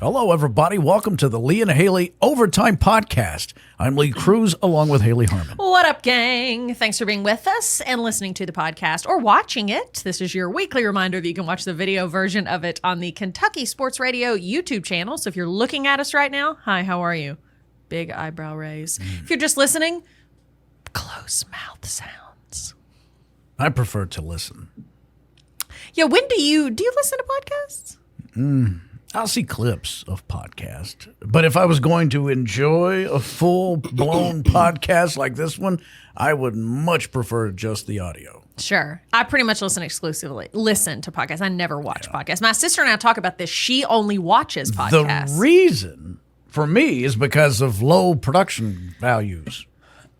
Hello, everybody. Welcome to the Lee and Hayley Overtime Podcast. I'm Lee Cruz, along with Hayley Harmon. What up, gang? Thanks for being with us and listening to the podcast or watching it. This is your weekly reminder that you can watch the video version of it on the Kentucky Sports Radio YouTube channel. So if you're looking at us right now, hi, how are you? Big eyebrow raise. If you're just listening, close mouth sounds. I prefer to listen. Yeah, when do you listen to podcasts? I'll see clips of podcasts, but if I was going to enjoy a full-blown podcast like this one, I would much prefer just the audio. Sure. I pretty much listen to podcasts. I never watch podcasts. My sister and I talk about this. She only watches podcasts. The reason for me is because of low production values.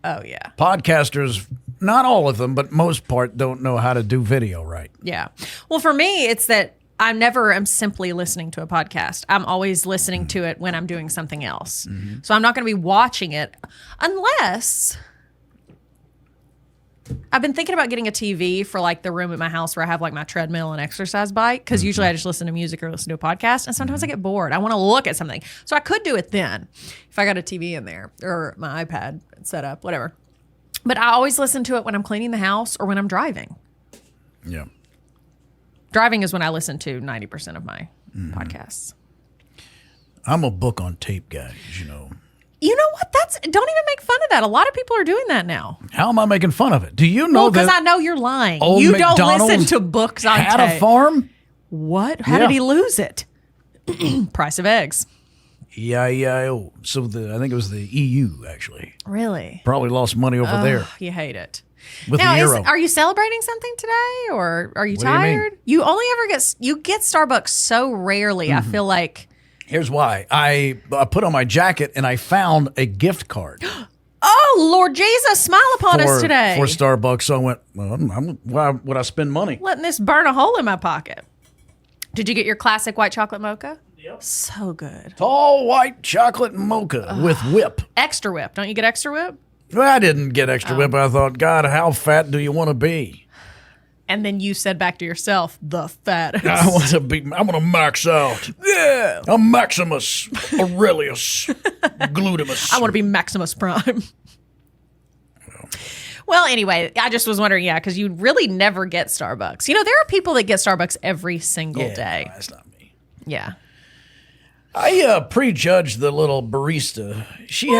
Oh, yeah. Podcasters, not all of them, but most part, don't know how to do video right. Yeah. Well, for me, it's that I never am simply listening to a podcast. I'm always listening to it when I'm doing something else. Mm-hmm. So I'm not going to be watching it unless I've been thinking about getting a TV for like the room at my house where I have like my treadmill and exercise bike. Because usually I just listen to music or listen to a podcast. And sometimes I get bored. I want to look at something. So I could do it then if I got a TV in there or my iPad set up, whatever. But I always listen to it when I'm cleaning the house or when I'm driving. Yeah. Driving is when I listen to 90% of my podcasts. I'm a book on tape guy, you know. You know what? Don't even make fun of that. A lot of people are doing that now. How am I making fun of it? Do you know because that? I know you're lying. Old You MacDonald don't listen to books on had tape. a farm? What? How did he lose it? Price of eggs. E-I-E-I-O. So I think it was the EU, actually. Really? Probably lost money over there. You hate it. With Now, the euro. are you celebrating something today, or are you What do you mean? tired? You only ever get Starbucks so rarely. I feel like. Here's why. I put on my jacket and I found a gift card. Oh, Lord Jesus, smile upon us today. For Starbucks. So I went, well, why would I spend money? Letting this burn a hole in my pocket. Did you get your classic white chocolate mocha? Yep. So good. Tall white chocolate mocha with whip. Extra whip. Don't you get extra whip? Well, I didn't get extra whip. I thought, God, how fat do you want to be? And then you said back to yourself, the fattest. I want to max out. Yeah. I'm Maximus Aurelius Glutimus. I want to be Maximus Prime. Well, anyway, I just was wondering, because you really never get Starbucks. You know, there are people that get Starbucks every single day. No, that's not me. Yeah. I prejudged the little barista. She's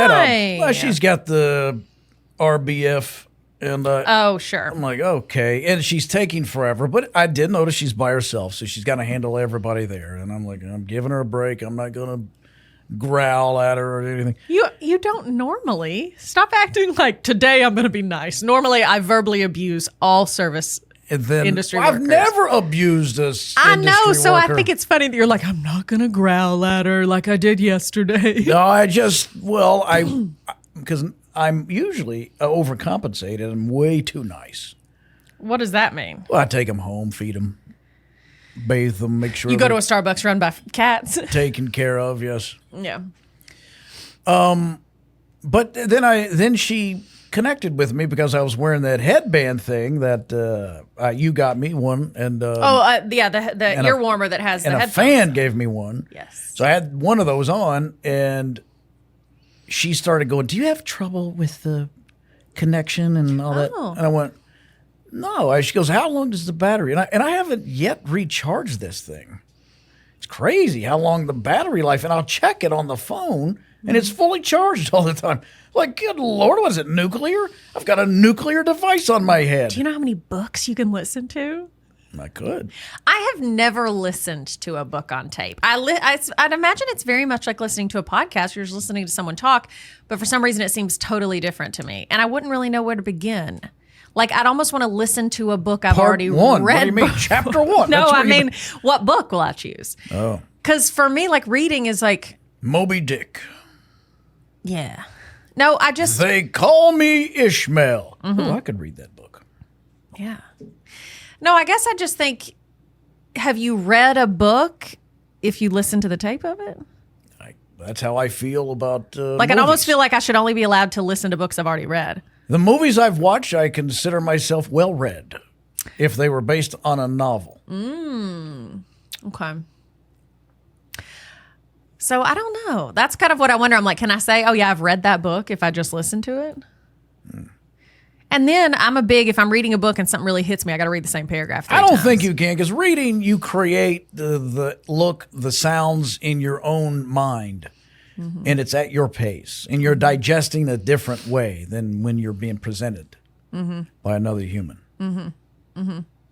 got the RBF, and Oh, sure. I'm like, okay, and she's taking forever. But I did notice she's by herself, so she's got to handle everybody there. And I'm like, I'm giving her a break. I'm not gonna growl at her or anything. You don't normally. Stop acting like today I'm going to be nice. Normally, I verbally abuse all service And then industry I've workers. never abused us. I know, so I think it's funny that you're like, I'm not going to growl at her like I did yesterday. No, because I'm usually overcompensated. I'm way too nice. What does that mean? Well, I take them home, feed them, bathe them, make sure You go to a Starbucks run by cats. taken care of. Yes. Yeah. But then she connected with me because I was wearing that headband thing that you got me one, and the ear warmer that has the and a headphones. fan gave me one. Yes. So I had one of those on, and she started going, "Do you have trouble with the connection and all that?" Oh. And I went, "No." She goes, "How long does the battery?" And I haven't yet recharged this thing. It's crazy how long the battery life, and I'll check it on the phone, and it's fully charged all the time. Like, good Lord, was it nuclear? I've got a nuclear device on my head. Do you know how many books you can listen to? I could. I have never listened to a book on tape. I'd imagine it's very much like listening to a podcast. You're just listening to someone talk, but for some reason it seems totally different to me. And I wouldn't really know where to begin. Like, I'd almost want to listen to a book I've already one. read. What do you mean? Chapter 1? No, That's where I mean, what book will I choose? Oh. Because for me, like, reading is like... Moby Dick. Yeah. No, I just... They call me Ishmael. Oh, I could read that book. Yeah. No, I guess I just think, have you read a book if you listen to the tape of it? That's how I feel about Like, movies. I almost feel like I should only be allowed to listen to books I've already read. The movies I've watched, I consider myself well-read if they were based on a novel. Okay. So I don't know. That's kind of what I wonder. I'm like, can I say, oh yeah, I've read that book if I just listen to it? And then if I'm reading a book and something really hits me, I got to read the same paragraph 3 I don't times. think you can, because reading, you create the look, the sounds in your own mind, and it's at your pace, and you're digesting a different way than when you're being presented by another human.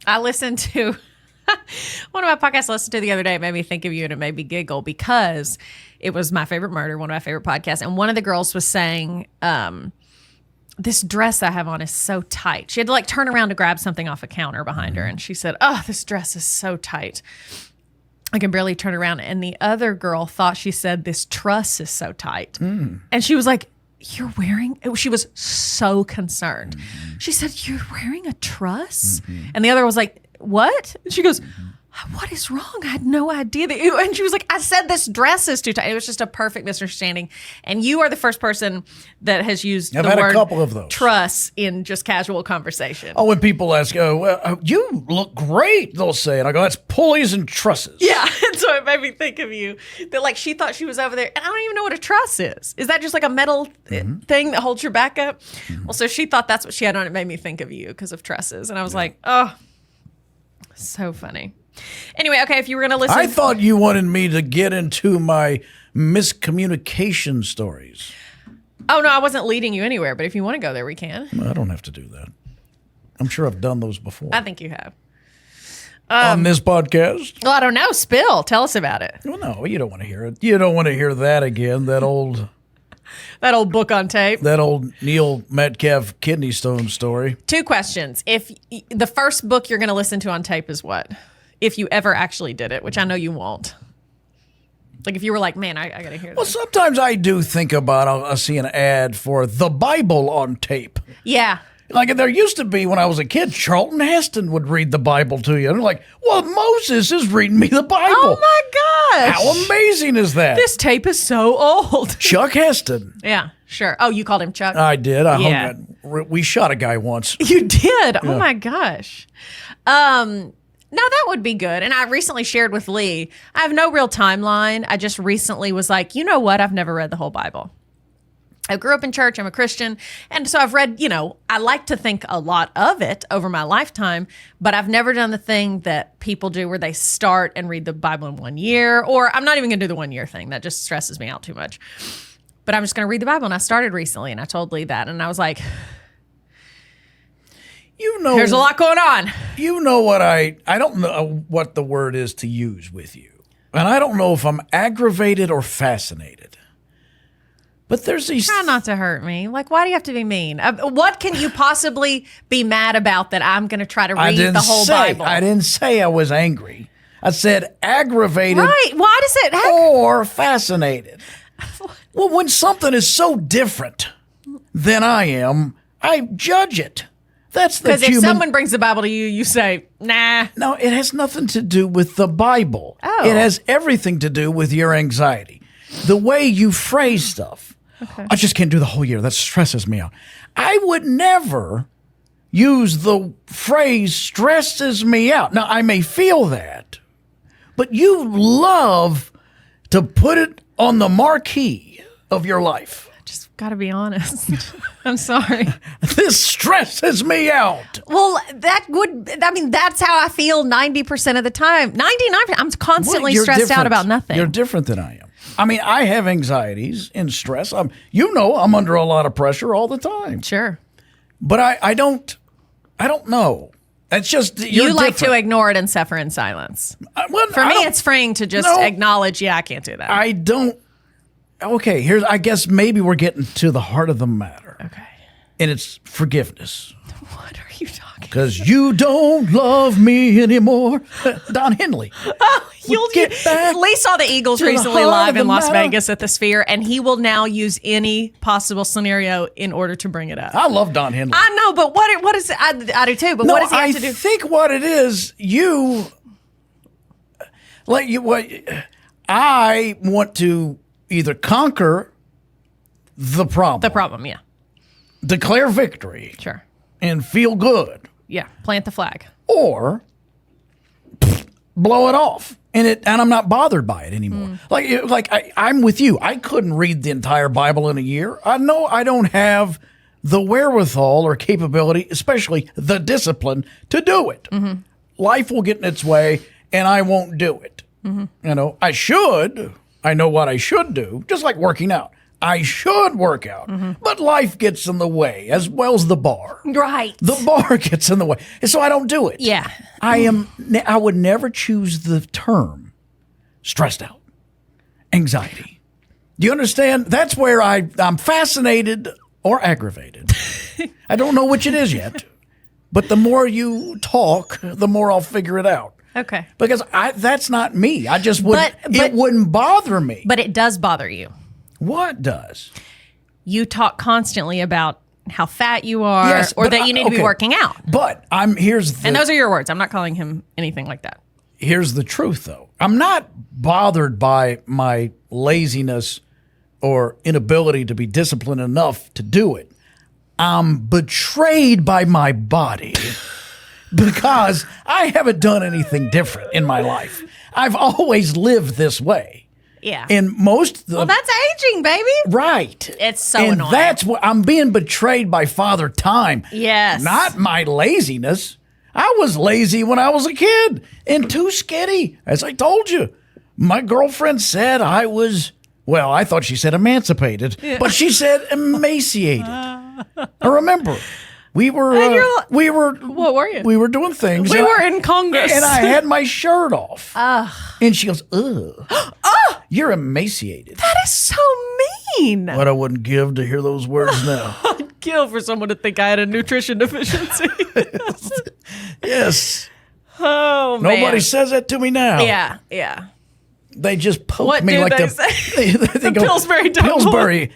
I listened to one of my podcasts I listened to the other day. It made me think of you and it made me giggle because it was My Favorite Murder, one of my favorite podcasts. And one of the girls was saying, this dress I have on is so tight. She had to like turn around to grab something off a counter behind her. And she said, oh, this dress is so tight. I can barely turn around. And the other girl thought she said, this truss is so tight. And she was like, she was so concerned. She said, you're wearing a truss? And the other was like, what? And she goes, what is wrong? I had no idea that you, and she was like, I said this dress is too tight. It was just a perfect misunderstanding. And you are the first person that has used I've the had word a couple of those. truss in just casual conversation. Oh, when people ask, you look great, they'll say, and I go, that's pulleys and trusses. Yeah, and so it made me think of you. That like she thought she was over there, and I don't even know what a truss is. Is that just like a metal thing that holds your back up? Well, so she thought that's what she had on. It made me think of you because of trusses, and I was like, oh, so funny. Anyway, okay, if you were going to listen. I thought you wanted me to get into my miscommunication stories. Oh, no, I wasn't leading you anywhere, but if you want to go there, we can. I don't have to do that. I'm sure I've done those before. I think you have. On this podcast? Well, I don't know. Spill. Tell us about it. Well, no, you don't want to hear it. You don't want to hear that again, that old book on tape. That old Neil Metcalf kidney stone story. 2 questions. If the first book you're going to listen to on tape is what? If you ever actually did it, which I know you won't. Like if you were like, man, I got to hear that. Well, sometimes I do think about, I'll see an ad for the Bible on tape. Yeah. Like there used to be when I was a kid, Charlton Heston would read the Bible to you. And they're like, well, Moses is reading me the Bible. Oh my gosh. How amazing is that? This tape is so old. Chuck Heston. Yeah, sure. Oh, you called him Chuck? I did. We shot a guy once. You did? Yeah. Oh my gosh. No, that would be good. And I recently shared with Lee, I have no real timeline. I just recently was like, you know what? I've never read the whole Bible. I grew up in church. I'm a Christian. And so I've read, I like to think a lot of it over my lifetime, but I've never done the thing that people do where they start and read the Bible in 1 year, or I'm not even going to do the 1 year thing. That just stresses me out too much. But I'm just going to read the Bible. And I started recently and I told Lee that. And I was like, there's a lot going on. You know what I don't know what the word is to use with you. And I don't know if I'm aggravated or fascinated. But there's these... Try not to hurt me. Like, why do you have to be mean? What can you possibly be mad about that I'm going to try to read the whole Bible? I didn't say I was angry. I said aggravated. Right. Why does it... Or fascinated. Well, when something is so different than I am, I judge it. That's the Because if someone brings the Bible to you, you say, nah. No, it has nothing to do with the Bible. Oh. It has everything to do with your anxiety. The way you phrase stuff. Okay. I just can't do the whole year. That stresses me out. I would never use the phrase stresses me out. Now, I may feel that, but you love to put it on the marquee of your life. Just got to be honest. I'm sorry. This stresses me out. Well, that's how I feel 90% of the time. 99%. I'm constantly stressed out about nothing. You're different than I am. I mean, I have anxieties and stress. I'm under a lot of pressure all the time. Sure. But I don't know. It's just you like to ignore it and suffer in silence. For me, it's freeing to just acknowledge, I can't do that. I don't. Okay, I guess maybe we're getting to the heart of the matter. Okay. And it's forgiveness. What are you talking about? Because you don't love me anymore. Don Henley. Oh, Lee saw the Eagles recently live in Las Vegas at the Sphere, and he will now use any possible scenario in order to bring it up. I love Don Henley. I know, but what is it? I do too, but what does he have to do? I think what it is, I want to either conquer the problem. The problem, yeah. Declare victory. Sure. And feel good. Yeah, plant the flag. Or blow it off. And I'm not bothered by it anymore. I'm with you. I couldn't read the entire Bible in a year. I know I don't have the wherewithal or capability, especially the discipline, to do it. Life will get in its way, and I won't do it. I should. I know what I should do, just like working out. I should work out, but life gets in the way, as well as the bar. Right. The bar gets in the way, and so I don't do it. Yeah. I would never choose the term stressed out, anxiety. Do you understand? That's where I'm fascinated or aggravated. I don't know which it is yet, but the more you talk, the more I'll figure it out. Okay. Because that's not me. I just wouldn't. It wouldn't bother me. But it does bother you. What does? You talk constantly about how fat you are, or that you need to be working out. But and those are your words. I'm not calling him anything like that. Here's the truth, though. I'm not bothered by my laziness or inability to be disciplined enough to do it. I'm betrayed by my body because I haven't done anything different in my life. I've always lived this way. Yeah. And well, that's aging, baby. Right. It's so and annoying. That's what I'm being betrayed by Father Time. Yes. Not my laziness. I was lazy when I was a kid and too skinny, as I told you. My girlfriend said I thought she said emancipated, but she said emaciated. I remember. We were what were you? We were doing things. We were in Congress. And I had my shirt off. And she goes, ugh. You're emaciated. That is so mean. What I wouldn't give to hear those words now. I'd kill for someone to think I had a nutrition deficiency. Yes. Oh, man. Nobody says that to me now. Yeah. They just poke What me do like they the say? they go, Pillsbury Doughboy. Pillsbury.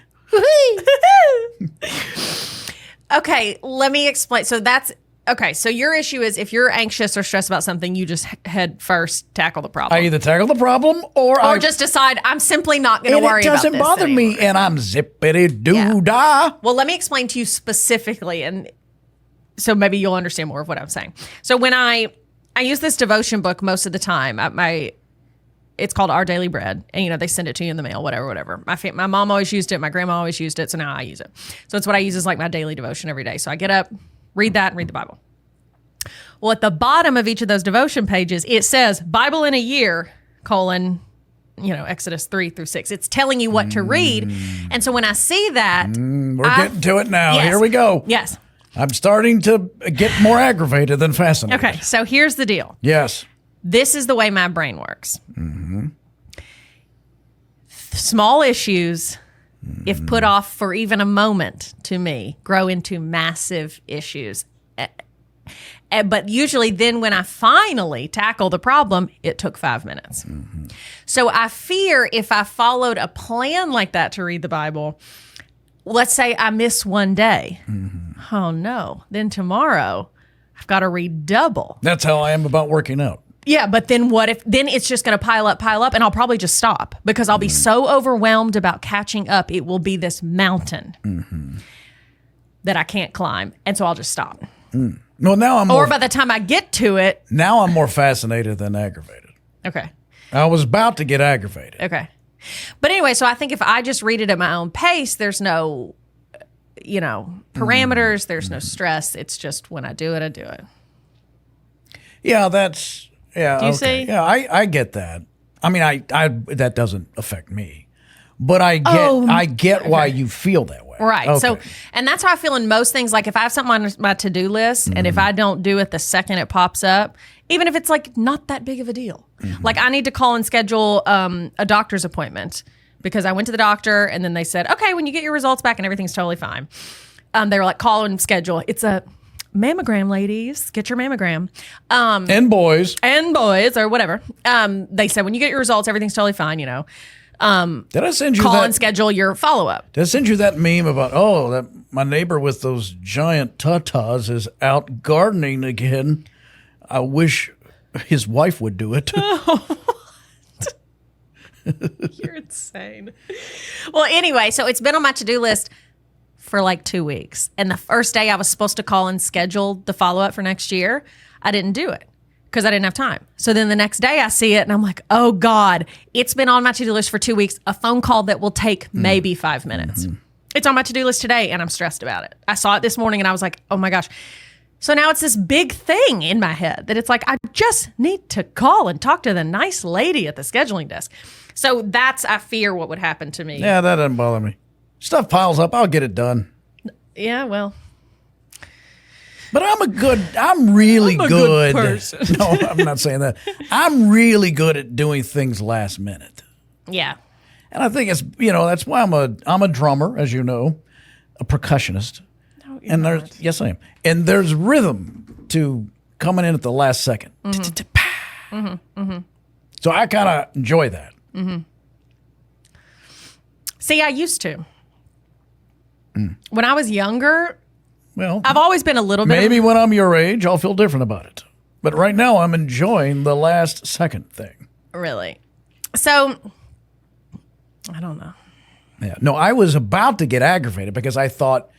Okay, let me explain. So your issue is if you're anxious or stressed about something, you just head first tackle the problem. I either tackle the problem or just decide I'm simply not going to worry about this. It doesn't bother me, and I'm zippity-doo-dah. Well, let me explain to you specifically, and so maybe you'll understand more of what I'm saying. So when I use this devotion book most of the time, it's called Our Daily Bread, and they send it to you in the mail, whatever. My mom always used it, my grandma always used it, so now I use it. So it's what I use as like my daily devotion every day. So I get up, read that, and read the Bible. Well, at the bottom of each of those devotion pages, it says Bible in a year, Exodus 3-6. It's telling you what to read. And so when I see that, we're getting to it now. Yes. Here we go. Yes. I'm starting to get more aggravated than fascinated. Okay, so here's the deal. Yes. This is the way my brain works. Small issues, if put off for even a moment, to me, grow into massive issues. But usually then when I finally tackle the problem, it took 5 minutes. So I fear if I followed a plan like that to read the Bible, let's say I miss one day. Oh no, then tomorrow I've got to read double. That's how I am about working out. Yeah, but then what if, then it's just going to pile up, and I'll probably just stop because I'll be so overwhelmed about catching up. It will be this mountain that I can't climb. And so I'll just stop. Well, now Or by the time I get to it. Now I'm more fascinated than aggravated. Okay. I was about to get aggravated. Okay. But anyway, so I think if I just read it at my own pace, there's no, parameters, there's no stress. It's just when I do it, I do it. Yeah, that's... Yeah, do you see? Yeah, I get that. I mean, I that doesn't affect me, but I get why you feel that way. Right. Okay. So, and that's how I feel in most things. Like if I have something on my to-do list, and if I don't do it the second it pops up, even if it's like not that big of a deal, like I need to call and schedule a doctor's appointment because I went to the doctor and then they said, okay, when you get your results back and everything's totally fine. They were like, call and schedule. It's a mammogram, ladies, get your mammogram. And boys, or whatever. They said when you get your results, everything's totally fine. Did I send you call and schedule your follow up? Did I send you that meme about that my neighbor with those giant tatas is out gardening again? I wish his wife would do it. You're insane. Well, anyway, so it's been on my to do list for like 2 weeks. And the first day I was supposed to call and schedule the follow-up for next year, I didn't do it because I didn't have time. So then the next day I see it and I'm like, oh God, it's been on my to-do list for 2 weeks. A phone call that will take maybe 5 minutes. It's on my to-do list today and I'm stressed about it. I saw it this morning and I was like, oh my gosh. So now it's this big thing in my head that it's like, I just need to call and talk to the nice lady at the scheduling desk. So I fear what would happen to me. Yeah, that doesn't bother me. Stuff piles up. I'll get it done. Yeah, well. But I'm really I'm a good. good person. No, I'm not saying that. I'm really good at doing things last minute. Yeah. And I think it's, that's why I'm a drummer, as you know, a percussionist. No, And there's yes, I am. And there's rhythm to coming in at the last second. So I kind of enjoy that. See, I used to. When I was younger, Well, I've always been a little bit. maybe when I'm your age, I'll feel different about it. But right now, I'm enjoying the last second thing. Really. So, I don't know. Yeah. No, I was about to get aggravated because I thought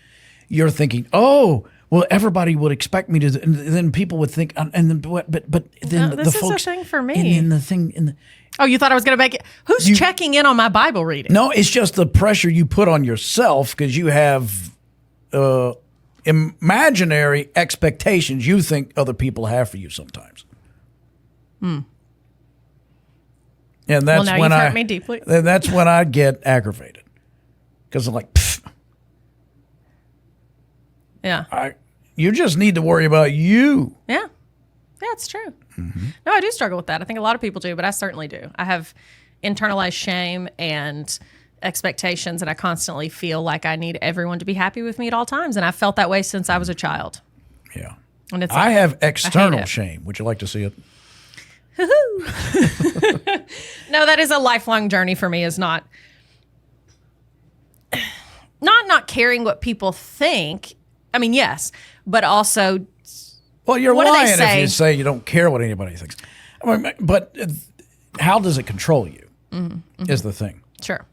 you're thinking, oh, well, everybody would expect me to, and then people would think, and then, but then No, the this is folks, a thing for me. and then the thing, and Oh, you thought I was going to make it? Who's checking in on my Bible reading? no, it's just the pressure you put on yourself because you have imaginary expectations you think other people have for you sometimes. And that's now when you've hurt me deeply. And that's when I get aggravated because I'm like, pfft, Yeah. you just need to worry about you. Yeah. Yeah, it's true. No, I do struggle with that. I think a lot of people do, but I certainly do. I have internalized shame and expectations, and I constantly feel like I need everyone to be happy with me at all times. And I've felt that way since I was a child. Yeah. And it's I have external it. shame. Would you like to see it? No, that is a lifelong journey for me, is not caring what people think. I mean, yes, but also, Well, you're What do they lying if say? you say you don't care what anybody thinks. I mean, but how does it control you is the thing. sure.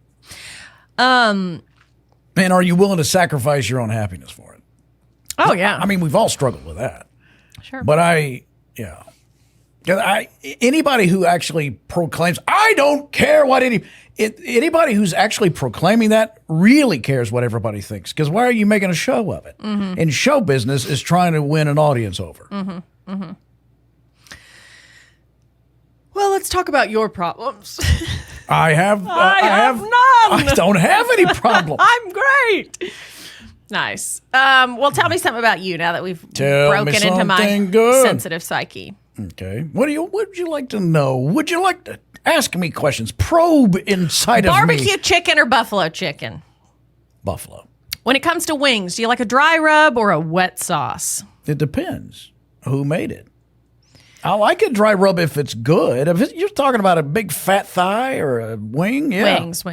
And are you willing to sacrifice your own happiness for it? Oh, yeah. I mean, we've all struggled with that. Sure. But anybody who actually proclaims, I don't care what anybody who's actually proclaiming that really cares what everybody thinks. Because why are you making a show of it? And show business is trying to win an audience over. Well, let's talk about your problems. I have none. I don't have any problem. I'm great. Nice. Well, tell me something about you now that we've broken into my something good. sensitive psyche. Okay. What would you like to know? Would you like to ask me questions? Probe inside of me. Barbecue chicken or buffalo chicken? Buffalo. When it comes to wings, do you like a dry rub or a wet sauce? It depends who made it. I like a dry rub if it's good. You're talking about a big fat thigh or a wing, yeah. Wings.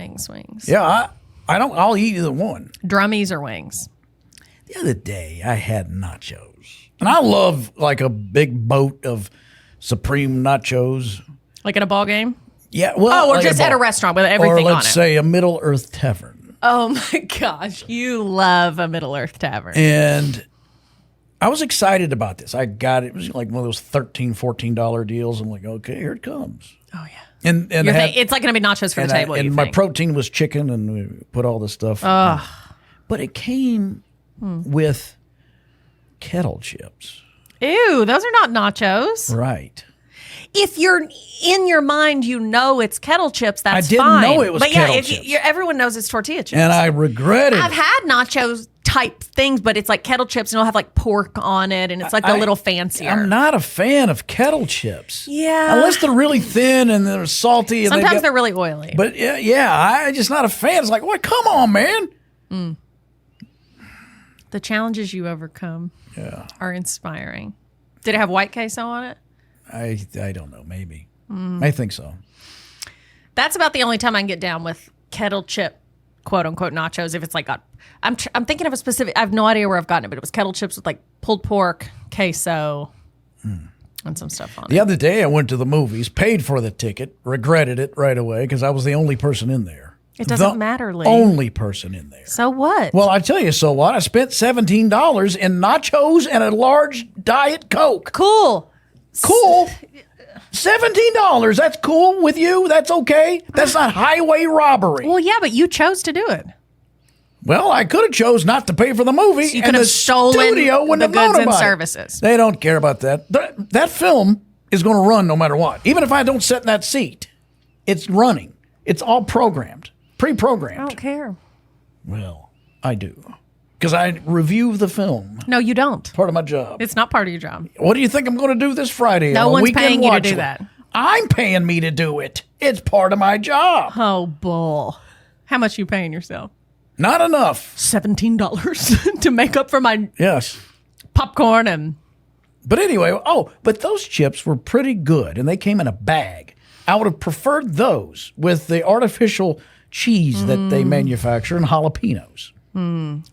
Yeah, I'll eat either one. Drummies or wings? The other day I had nachos. And I love like a big boat of Supreme nachos. Like at a ball game? Yeah, well, or like just at a restaurant with everything or on let's it. say a Middle Earth tavern. Oh my gosh, you love a Middle Earth tavern. And I was excited about this. I got it. It was like one of those $13, $14 deals. I'm like, okay, here it comes. Oh yeah. And it's like going to be nachos for the table. And my protein was chicken, and we put all this stuff. But it came with kettle chips. Ew, those are not nachos. Right. If you're in your mind, you know it's kettle chips. That's fine. I didn't know it was but kettle yeah, chips. everyone knows it's tortilla chips. And I regretted I've it. had nachos type things, but it's like kettle chips, and it'll have like pork on it, and it's like a little fancier. I'm not a fan of kettle chips. Yeah. Unless they're really thin and they're salty. And Sometimes they're really oily. But I'm just not a fan. It's like, what? Come on, man. The challenges you overcome are inspiring. Did it have white queso on it? I don't know. Maybe. I think so. That's about the only time I can get down with kettle chip, quote unquote, nachos. If it's like I'm thinking of a specific. I have no idea where I've gotten it, but it was kettle chips with like pulled pork, queso, and some stuff on it. The other day I went to the movies, paid for the ticket, regretted it right away because I was the only person in there. It doesn't matter, Lee. Only person in there. So what? Well, I tell you, so what? I spent $17 in nachos and a large Diet Coke. Cool. Cool. $17. That's cool with you? That's okay? That's not highway robbery. Well, yeah, but you chose to do it. Well, I could have chose not to pay for the movie. So you and could have the stolen studio wouldn't the have known goods and about it. services. They don't care about that. That film is going to run no matter what. Even if I don't sit in that seat, it's running. It's all programmed, pre-programmed. I don't care. Well, I do. Because I review the film. No, you don't. Part of my job. It's not part of your job. What do you think I'm going to do this Friday? No on one's Weekend paying you to Watch do List? that. I'm paying me to do it. It's part of my job. Oh, bull. How much you paying yourself? Not enough. $17 to make up for my Yes. popcorn and... But anyway, but those chips were pretty good, and they came in a bag. I would have preferred those with the artificial cheese that they manufacture and jalapenos.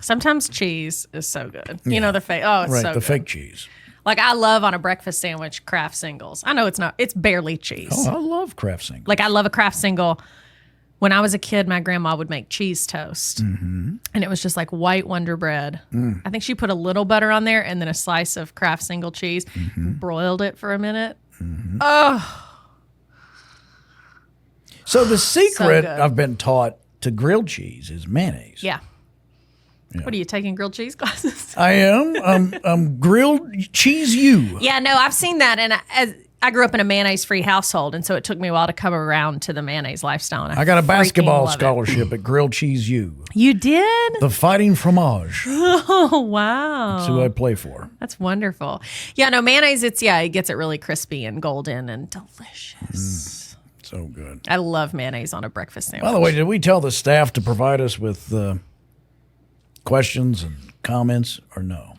Sometimes cheese is so good. You know, the fake. Oh, it's Right, so the good. fake cheese. Like, I love on a breakfast sandwich Kraft singles. I know it's not. It's barely cheese. Oh, I love Kraft singles. Like, I love a Kraft single. When I was a kid, my grandma would make cheese toast. Mm-hmm. And it was just like white Wonder Bread. I think she put a little butter on there and then a slice of Kraft single cheese, broiled it for a minute. Oh. So the secret, good. I've been taught, to grilled cheese is mayonnaise. Yeah. What are you taking grilled cheese classes? I am. I'm grilled cheese you. Yeah, no, I've seen that. And I grew up in a mayonnaise-free household, and so it took me a while to come around to the mayonnaise lifestyle. And I got a basketball freaking love it. scholarship at Grilled Cheese U. You did? The Fighting Fromage. Oh, wow. That's who I play for. That's wonderful. Yeah, no, mayonnaise, it gets it really crispy and golden and delicious. So good. I love mayonnaise on a breakfast sandwich. By the way, did we tell the staff to provide us with questions and comments or no?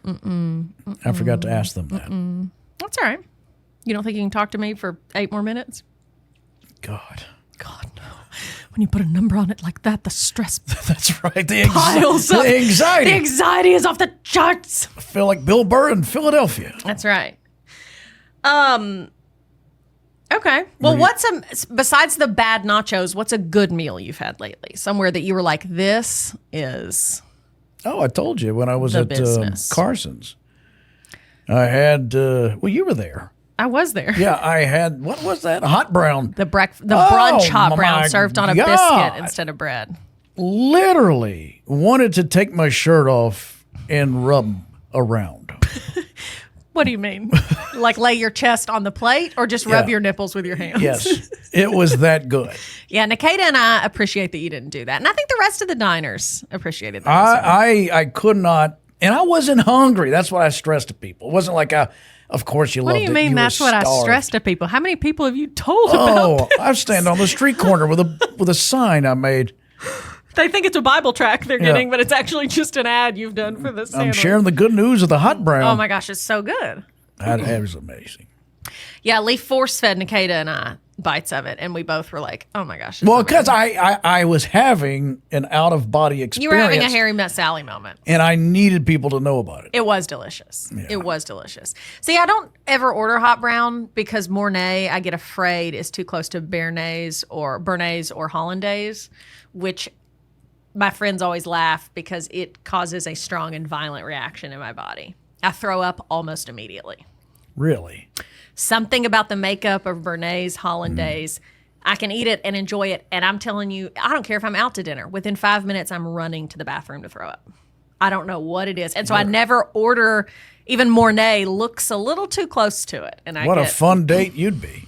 I forgot to ask them that. That's all right. You don't think you can talk to me for 8 more minutes? God, no. When you put a number on it like that, the stress that's right. piles up. The anxiety. The anxiety is off the charts. I feel like Bill Burr in Philadelphia. That's right. Okay. Well, besides the bad nachos, what's a good meal you've had lately? Somewhere that you were like, this is... Oh, I told you when I was The at business. Carson's. I had, you were there. I was there. Yeah, I had, what was that? A hot brown. The brunch hot brown my served on a God. biscuit instead of bread. Literally wanted to take my shirt off and rub around. What do you mean? Like lay your chest on the plate or just rub Yeah. your nipples with your hands? Yes, it was that good. Yeah, Nikita and I appreciate that you didn't do that. And I think the rest of the diners appreciated that. as well. I could not, and I wasn't hungry. That's what I stressed to people. It wasn't like, of course you What loved do you it. mean were that's what I starved. stress to people? How many people have you told about Oh, I stand on the street corner with a sign I made. They think it's a Bible track they're Yeah. getting, but it's actually just an ad you've done for this I'm sandwich. sharing the good news of the hot brown. Oh my gosh, it's so good. That was amazing. Yeah, Lee force-fed Nikita and I bites of it, and we both were like, oh my gosh. Well, because I was having an out-of-body experience. You were having a Harry Met Sally moment. and I needed people to know about it. It was delicious. It was delicious. See, I don't ever order hot brown because Mornay, I get afraid, is too close to Béarnaise or Hollandaise, which my friends always laugh because it causes a strong and violent reaction in my body. I throw up almost immediately. Really? Something about the makeup of Béarnaise, Hollandaise, I can eat it and enjoy it. And I'm telling you, I don't care if I'm out to dinner. Within 5 minutes, I'm running to the bathroom to throw up. I don't know what it is. And so I never order, even Mornay looks a little too close to it. And What a fun date you'd be.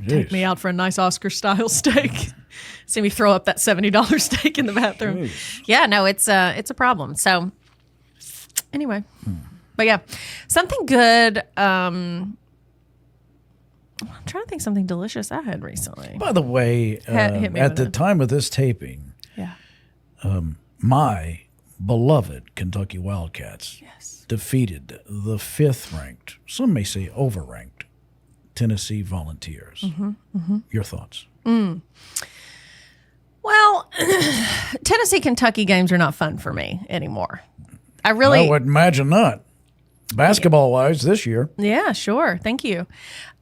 Take me out for a nice Oscar-style steak. See me throw up that $70 steak in the bathroom. Jeez. Yeah, no, it's a problem. So anyway, but yeah, something good. I'm trying to think something delicious I had recently. By the way, Hit me at with the it. time of this taping, Yeah. my beloved Kentucky Wildcats defeated the 5th-ranked, some may say over-ranked, Tennessee Volunteers. Your thoughts? Well, Tennessee Kentucky games are not fun for me anymore. I I would imagine not. Basketball-wise this year. Yeah, sure. Thank you.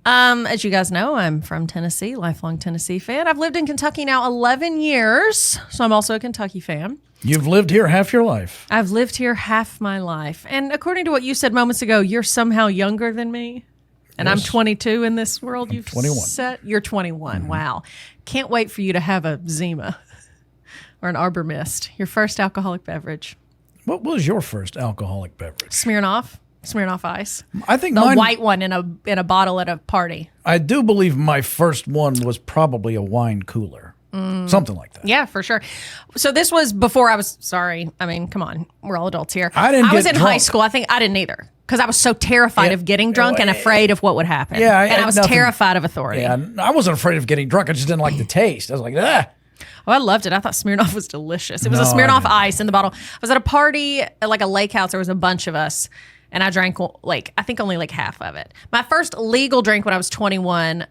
As you guys know, I'm from Tennessee, lifelong Tennessee fan. I've lived in Kentucky now 11 years, so I'm also a Kentucky fan. You've lived here half your life. I've lived here half my life. And according to what you said moments ago, you're somehow younger than me. And Yes. I'm 22 in this world. You've 21. said you're 21. Wow. Can't wait for you to have a Zima or an Arbor Mist, your first alcoholic beverage. What was your first alcoholic beverage? Smirnoff Ice. I think The mine, white one in a bottle at a party. I do believe my first one was probably a wine cooler. Something like that. Yeah, for sure. So this was before I was, sorry. I mean, come on. We're all adults here. I didn't was get in high drunk. school. I think I didn't either. Because I was so terrified of getting drunk and afraid of what would happen. Yeah, and I was nothing- terrified of authority. Yeah, I wasn't afraid of getting drunk. I just didn't like the taste. I was like, ah. Oh, I loved it. I thought Smirnoff was delicious. It was No, a I Smirnoff didn't. Ice in the bottle. I was at a party at like a lake house. There was a bunch of us, and I drank like I think only like half of it. My first legal drink when I was 21.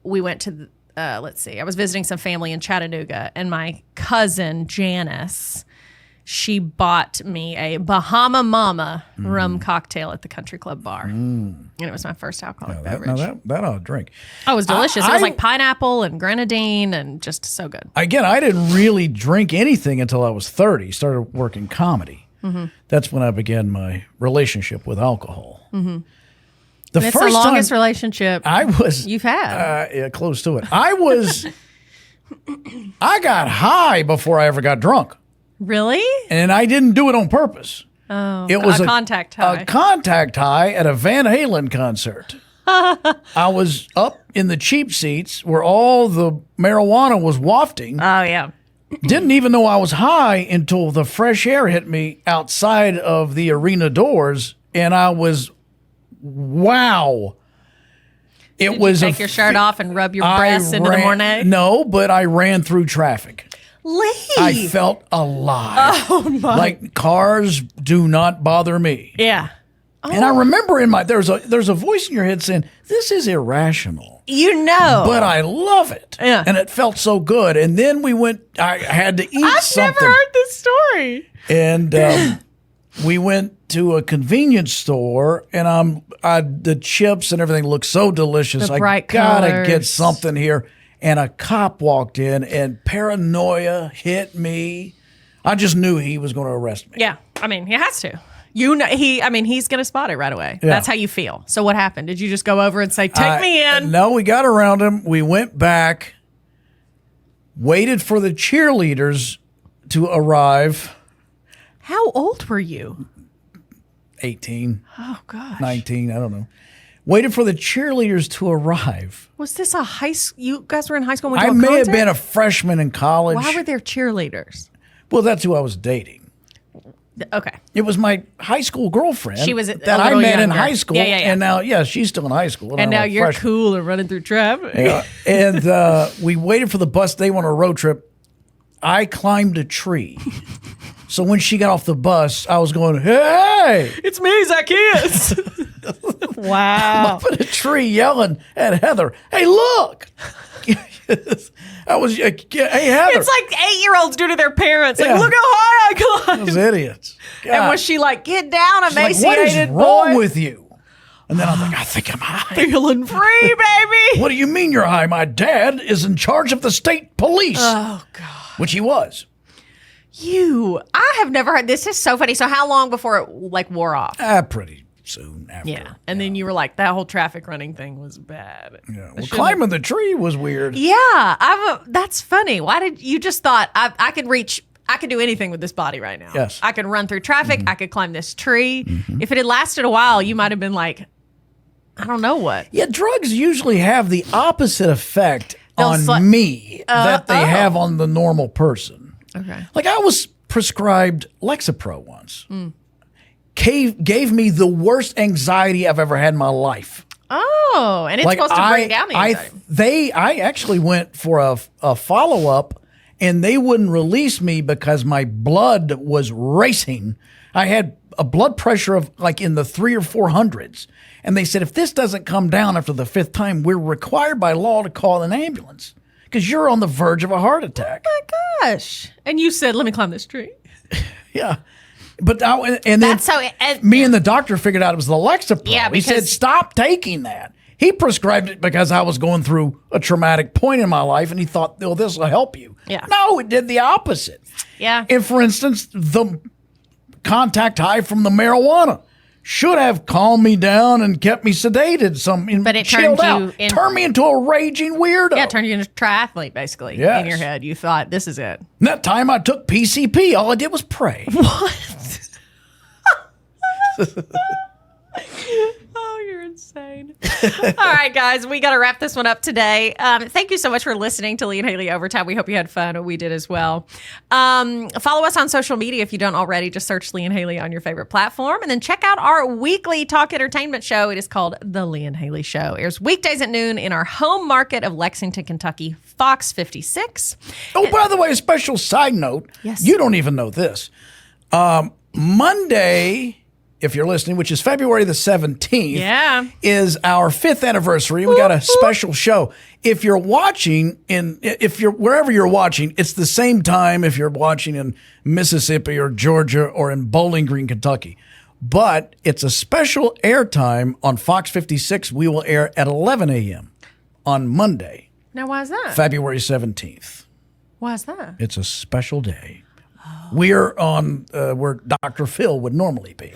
We went to let's see. I was visiting some family in Chattanooga, and my cousin Janice, she bought me a Bahama Mama rum cocktail at the country club bar, and it was my first alcoholic beverage. That ought to drink. Oh, it was delicious. It I- was like pineapple and grenadine, and just so good. Again, I didn't really drink anything until I was 30. Started working comedy. That's when I began my relationship with alcohol. The It's the first longest time relationship I was you've had. yeah, close to it. I got high before I ever got drunk, Really? and I didn't do it on purpose. Oh, It was a contact high. A contact high at a Van Halen concert. I was up in the cheap seats where all the marijuana was wafting. Oh, yeah. Didn't even know I was high until the fresh air hit me outside of the arena doors, and I was, wow. It Did was you take your shirt off and rub your breasts into the Mornay? No, but I ran through traffic. Lee! I felt alive. Oh my! Like cars do not bother me. Yeah. And I remember there's a voice in your head saying, "This is irrational." You know. But I love it. Yeah. And it felt so good. And then I had to eat I've something. never heard this story. And we went to a convenience store, and the chips and everything looked so delicious. The bright I gotta colors. get something here. And a cop walked in, and paranoia hit me. I just knew he was going to arrest me. Yeah. I mean, he has to. You know, he's going to spot it right away. Yeah. That's how you feel. So what happened? Did you just go over and say, take me in? No, we got around him. We went back, waited for the cheerleaders to arrive. How old were you? 18, Oh, gosh. 19, I don't know. Waited for the cheerleaders to arrive. Was this a high school? You guys were in high school and went I to a may have concert? been a freshman in college. Why were there cheerleaders? Well, that's who I was dating. Okay. It was my high school girlfriend She was that a I little met in younger. high school. Yeah, yeah, yeah. And now, she's still in high school. And I'm now a you're freshman. cool and running through traffic. Yeah. And we waited for the bus. They went on a road trip. I climbed a tree. So when she got off the bus, I was going, hey! It's me, Zacchaeus. Wow. Up in a tree yelling at Heather, hey, look! I was, hey, Heather. It's like 8-year-olds do to their parents. Like, Yeah. look how high I climbed. Those idiots. And God. was she like, get down, She's like, emaciated what is wrong boy? with you? And then I'm like, I think I'm high. Feeling free, baby. What do you mean you're high? My dad is in charge of the state police. Oh, God. Which he was. I have never heard. This is so funny. So how long before it like wore off? Pretty soon after. Yeah. And then you were like, that whole traffic running thing was bad. Yeah. Well, climbing the tree was weird. Yeah. That's funny. Why did you just thought I could do anything with this body right now? Yes. I could run through traffic. I could climb this tree. If it had lasted a while, you might have been like, I don't know what. Yeah, drugs usually have the opposite effect They'll on me that they have on the normal person. Okay. Like I was prescribed Lexapro once. Gave me the worst anxiety I've ever had in my life. Oh, and it's supposed to bring down the anxiety. I actually went for a follow up, and they wouldn't release me because my blood was racing. I had a blood pressure of like in the 300 or 400s, and they said if this doesn't come down after the 5th time, we're required by law to call an ambulance because you're on the verge of a heart attack. Oh my gosh. And you said, let me climb this tree. Yeah. But and then That's so. me and the doctor figured out it was the Lexapro. Yeah, he said, because- stop taking that. He prescribed it because I was going through a traumatic point in my life, and he thought, oh, this will help you. Yeah. No, it did the opposite. Yeah. And for instance, the contact high from the marijuana should have calmed me down and kept me sedated, But it chilled turned you out. Turned me into a raging weirdo. Yeah, it turned you into a triathlete, basically, Yes. in your head. You thought, this is it. And that time I took PCP, all I did was pray. Oh, you're insane. All right, guys, we got to wrap this one up today. Thank you so much for listening to Lee and Hayley Overtime. We hope you had fun. We did as well. Follow us on social media if you don't already. Just search Lee and Hayley on your favorite platform. And then check out our weekly talk entertainment show. It is called The Lee and Hayley Show. It airs weekdays at noon in our home market of Lexington, Kentucky, Fox 56. Oh, by the way, a special side note. Yes. You don't even know this. Monday, if you're listening, which is February the 17th, Yeah. is our 5th anniversary. We got a special show. If you're watching if you're wherever you're watching, it's the same time if you're watching in Mississippi or Georgia or in Bowling Green, Kentucky. But it's a special airtime on Fox 56. We will air at 11 a.m. on Monday, Now, why is that? February 17th. Why is that? It's a special day. We're on where Dr. Phil would normally be.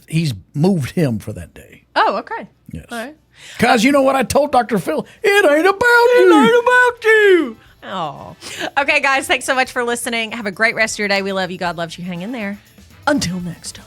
He's moved him for that day. Oh, okay. Yes. All right. Because you know what I told Dr. Phil? It ain't about you. It ain't about you. Oh. Okay, guys, thanks so much for listening. Have a great rest of your day. We love you. God loves you. Hang in there. Until next time.